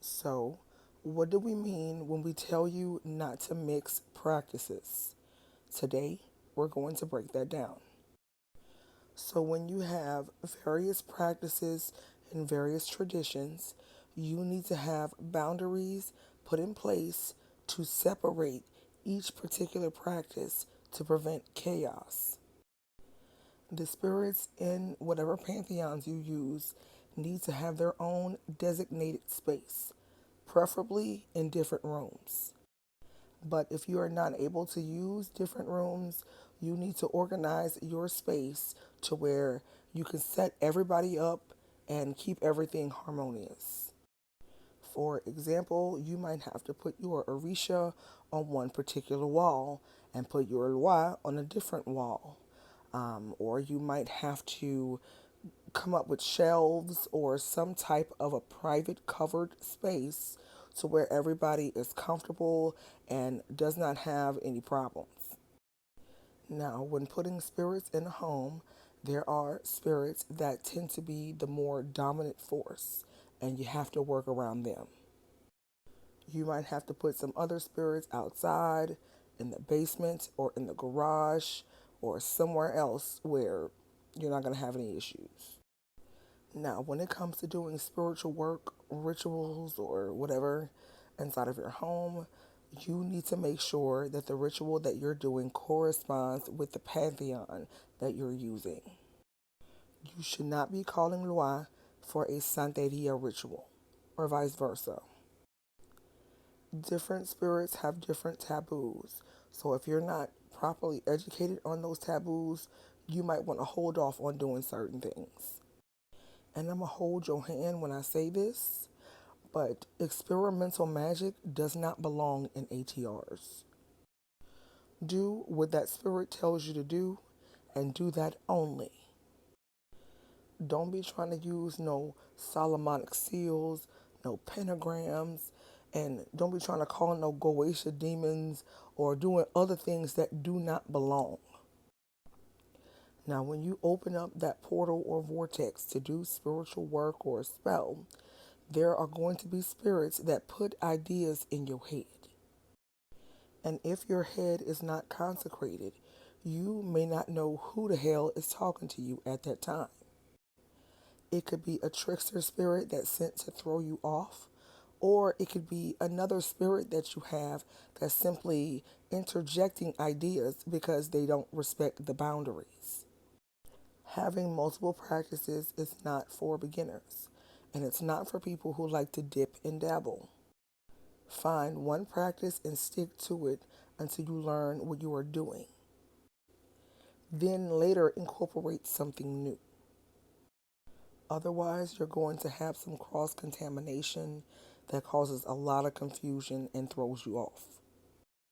So, what do we mean when we tell you not to mix practices? Today, we're going to break that down. So, when you have various practices and various traditions, you need to have boundaries put in place to separate each particular practice to prevent chaos. The spirits in whatever pantheons you use need to have their own designated space, preferably in different rooms. But if you are not able to use different rooms, you need to organize your space to where you can set everybody up and keep everything harmonious. For example, you might have to put your Orisha on one particular wall and put your Loi on a different wall. Or you might have to come up with shelves or some type of a private covered space to where everybody is comfortable and does not have any problems. Now, when putting spirits in a home, there are spirits that tend to be the more dominant force, and you have to work around them. You might have to put some other spirits outside, in the basement, or in the garage, or somewhere else where you're not going to have any issues. Now, when it comes to doing spiritual work, rituals, or whatever inside of your home, you need to make sure that the ritual that you're doing corresponds with the pantheon that you're using. You should not be calling Loi for a Santeria ritual, or vice versa. Different spirits have different taboos. So if you're not properly educated on those taboos, you might want to hold off on doing certain things. And I'm going to hold your hand when I say this, but experimental magic does not belong in ATRs. Do what that spirit tells you to do and do that only. Don't be trying to use no Solomonic seals, no pentagrams, and don't be trying to call no Goetia demons or doing other things that do not belong. Now, when you open up that portal or vortex to do spiritual work or a spell, there are going to be spirits that put ideas in your head. And if your head is not consecrated, you may not know who the hell is talking to you at that time. It could be a trickster spirit that's sent to throw you off, or it could be another spirit that you have that's simply interjecting ideas because they don't respect the boundaries. Having multiple practices is not for beginners, and it's not for people who like to dip and dabble. Find one practice and stick to it until you learn what you are doing. Then later incorporate something new. Otherwise, you're going to have some cross contamination that causes a lot of confusion and throws you off.